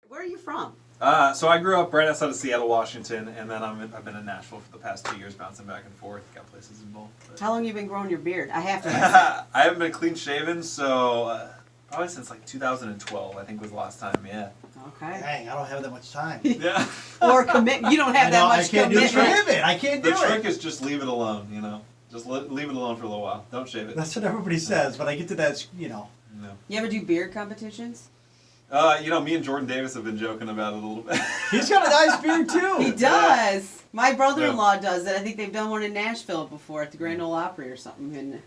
Where are you from? So I grew up right outside of Seattle, Washington, and then I've been in Nashville for the past 2 years, bouncing back and forth. Got places in both. How long have you been growing your beard? I have to. I haven't been clean shaven, so probably since like 2012, I think was the last time. Yeah. Okay. Dang, I don't have that much time. Yeah. Or commit. You don't have that much commitment. I can't do it. The trick is just leave it alone. You know, just leave it alone for a little while. Don't shave it. That's what everybody says, but I get to that, No. You ever do beard competitions? Me and Jordan Davis have been joking about it a little bit. He's got a nice beard too. He does. My brother-in-law does it. I think they've done one in Nashville before at the Grand Ole Opry or something.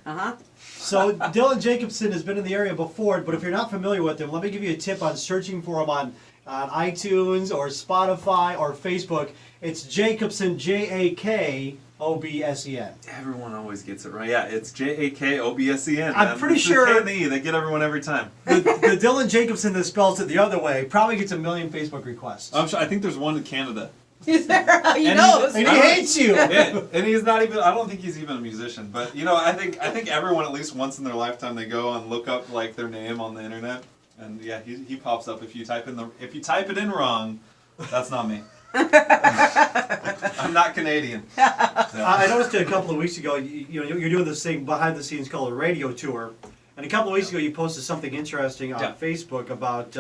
So Dylan Jakobsen has been in the area before, but if you're not familiar with him, let me give you a tip on searching for him on iTunes or Spotify or Facebook. It's Jakobsen, Jakobsen. Everyone always gets it right. Yeah, it's Jakobsen. I'm pretty sure K and the E, they get everyone every time. the Dylan Jakobsen that spells it the other way probably gets 1 million Facebook requests. I'm sure, I think there's one in Canada. Is there? He And knows. And he hates you. Yeah, and he's not even. I don't think he's even a musician. But I think everyone at least once in their lifetime they go and look up like their name on the internet, and yeah, he pops up if you type it in wrong. That's not me. I'm not Canadian. I noticed it a couple of weeks ago. You're doing this thing behind the scenes called a radio tour, and a couple of weeks ago you posted something interesting on Facebook about.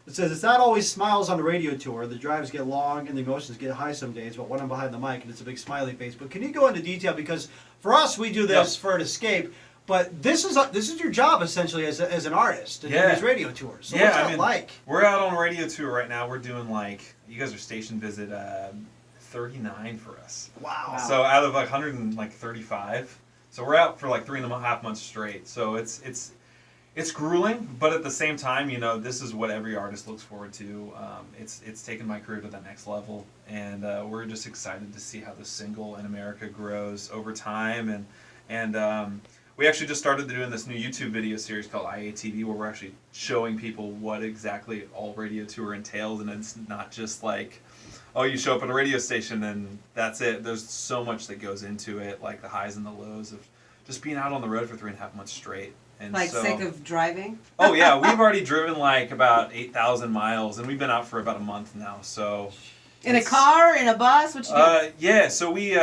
It says it's not always smiles on the radio tour. The drives get long and the emotions get high some days. But when I'm behind the mic and it's a big smiley face. But can you go into detail because for us we do this for an escape. But this is your job essentially as an artist and doing these radio tours. So what's that like? We're out on a radio tour right now. We're doing you guys are station visit 39 for us. Wow. So out of 135. So we're out for 3.5 months straight. So it's grueling, but at the same time, this is what every artist looks forward to. It's taken my career to the next level, and we're just excited to see how the single in America grows over time. And we actually just started doing this new YouTube video series called IATV, where we're actually showing people what exactly all radio tour entails, and it's not just you show up at a radio station and that's it. There's so much that goes into it, like the highs and the lows of just being out on the road for 3.5 months straight. And sick of driving? Oh yeah, we've already driven about 8,000 miles, and we've been out for about a month now. So in a car, in a bus, what you do? Yeah. So we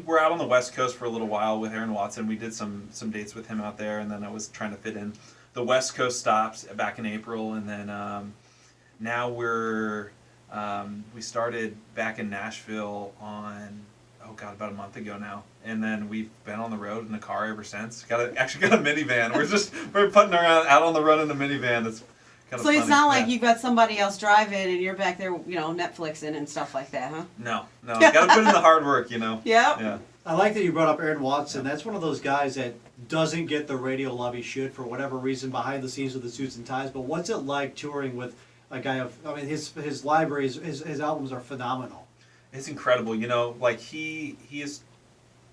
were out on the West Coast for a little while with Aaron Watson. We did some dates with him out there, and then I was trying to fit in the West Coast stops back in April, and then now we started back in Nashville on. About a month ago now, and then we've been on the road in a car ever since. Actually got a minivan. We're putting around out on the road in the minivan. It's kind of so it's not like you've got somebody else driving and you're back there, Netflixing and stuff like that, huh? No. Got to put in the hard work, Yeah. I like that you brought up Aaron Watson. That's one of those guys that doesn't get the radio love he should for whatever reason behind the scenes with the suits and ties. But what's it like touring with a guy his library, his albums are phenomenal. It's incredible, he is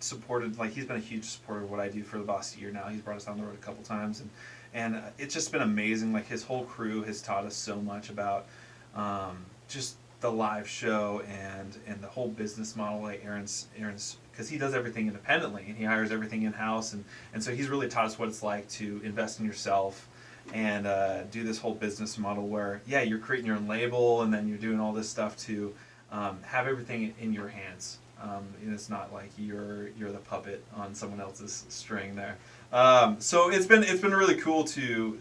supported, he's been a huge supporter of what I do for the last year now. He's brought us on the road a couple times, and it's just been amazing. His whole crew has taught us so much about just the live show and the whole business model. Aaron's because he does everything independently and he hires everything in house, and so he's really taught us what it's like to invest in yourself and do this whole business model where you're creating your own label and then you're doing all this stuff to. Have everything in your hands. It's not like you're the puppet on someone else's string there. So it's been really cool to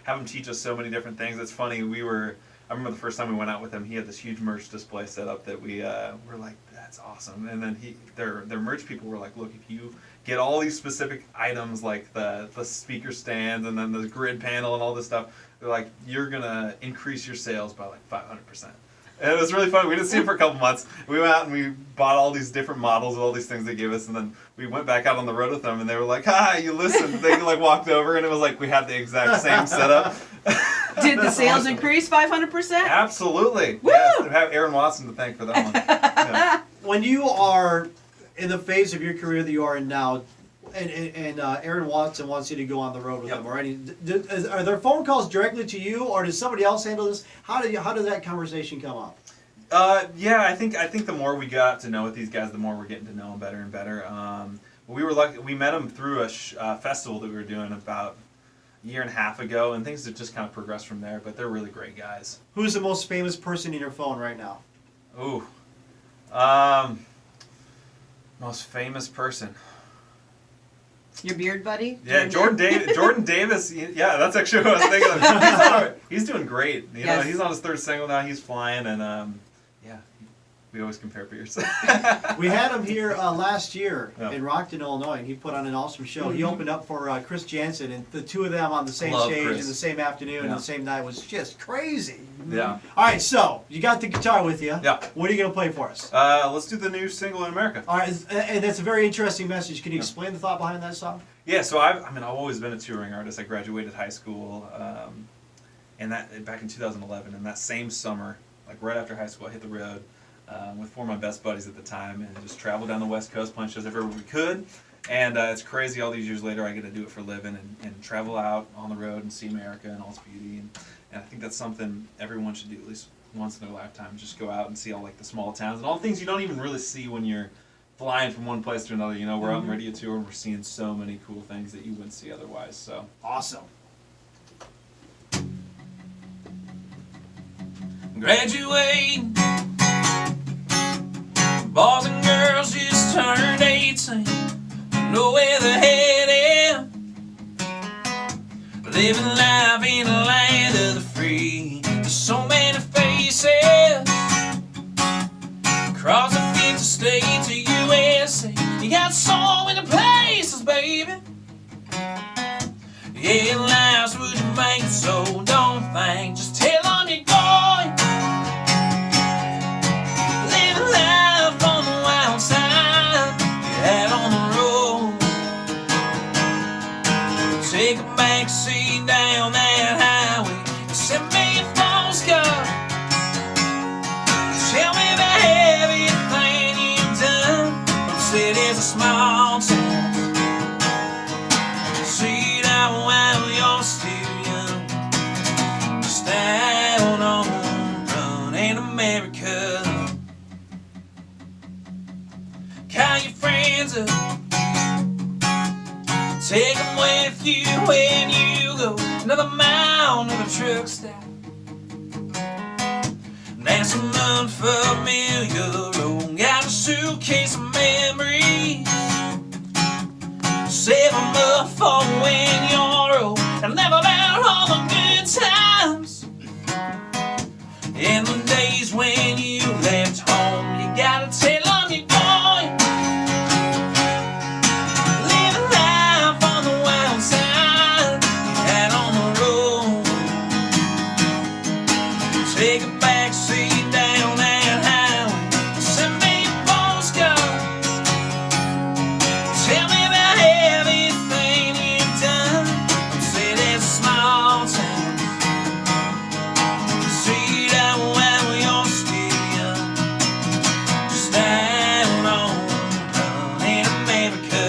have him teach us so many different things. It's funny. I remember the first time we went out with him. He had this huge merch display set up that we were like, that's awesome. And then their merch people were like, look, if you get all these specific items like the speaker stands and then the grid panel and all this stuff, they're like, you're gonna increase your sales by 500%. And it was really fun. We didn't see him for a couple months. We went out and we bought all these different models of all these things they gave us, and then we went back out on the road with them, and they were like, "Hi, you listened." They walked over, and it was like we had the exact same setup. Did the sales increase 500%? Absolutely. Woo! Yes, I have Aaron Watson to thank for that one. Yeah. When you are in the phase of your career that you are in now, and Aaron Watson wants you to go on the road with him, or are there phone calls directly to you, or does somebody else handle this? How does that conversation come up? I think the more we got to know with these guys, the more we're getting to know them better and better. We were lucky. We met them through a festival that we were doing about year and a half ago, and things have just kind of progressed from there. But they're really great guys. Who's the most famous person in your phone right now? Ooh, most famous person. Your beard buddy? Yeah, Jordan Davis. Yeah, that's actually what I was thinking of. He's doing great. You know, he's on his third single now. He's flying, and yeah, we always compare beers. We had him here last year in Rockton, Illinois, and he put on an awesome show. He opened up for Chris Jansen, and the two of them on the same stage in the same afternoon and the same night was just crazy. Yeah. All right, so you got the guitar with you. Yeah. What are you going to play for us? Let's do the new single in America. All right, and that's a very interesting message. Can you explain the thought behind that song? Yeah, so I've always been a touring artist. I graduated high school, and that back in 2011, and that same summer, like right after high school, I hit the road with four of my best buddies at the time, and just traveled down the West Coast, playing shows everywhere we could. And it's crazy. All these years later, I get to do it for a living and travel out on the road and see America and all its beauty. And I think that's something everyone should do at least once in their lifetime. Just go out and see all like the small towns and all the things you don't even really see when you're flying from one place to another. You know, we're out on radio tour and we're seeing so many cool things that you wouldn't see otherwise. So awesome. Graduate, boys and girls just turned 18, know where they're headed, living life in a land of the free. There's so many faces across the 50 states of USA. You got so many places, baby. Yeah, life's what you make, so don't think, just tell them you're going. Living life on the wild side, you're out on the road. Take a back seat down that highway and send me a postcard. Tell me about everything you've done from cities to small towns. See that while you're still young, just out on the run in America. Call your friends up, take them with you when you go another mile, another truck stop. That's an unfamiliar road, got a suitcase of memories. Save them up for when you're old and laugh about all the good times. In the days when you left home, you gotta tell them you're going. Living life on the wild side, out on the road. Take a back seat down that highway, send me a postcard. Tell me about everything you've done from cities to small towns. See that while you're still young, just out on the run in America.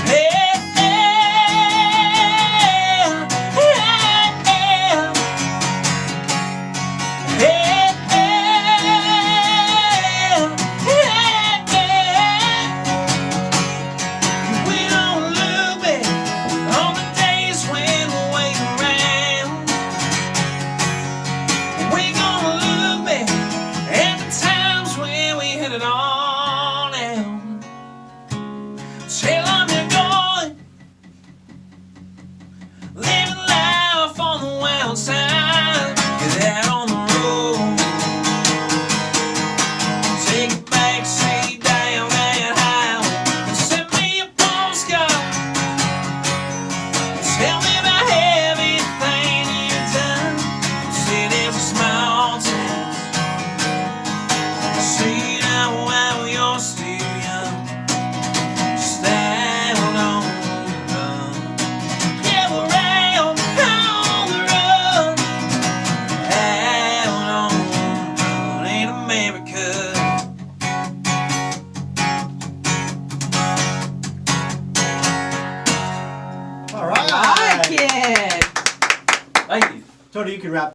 Hey, we don't look back on the days when we're waiting around. We gonna look back at the times when we hit it on out. Tell them you're going, living life on the wild side, get out on the road. Take a back seat down that highway and send me a postcard. Tell me about everything you've done from cities to small towns. See now while you're still young, just out on the run. Yeah, we're out on the run, out on the run in America. All right. I like it. thank you. Tony, you can wrap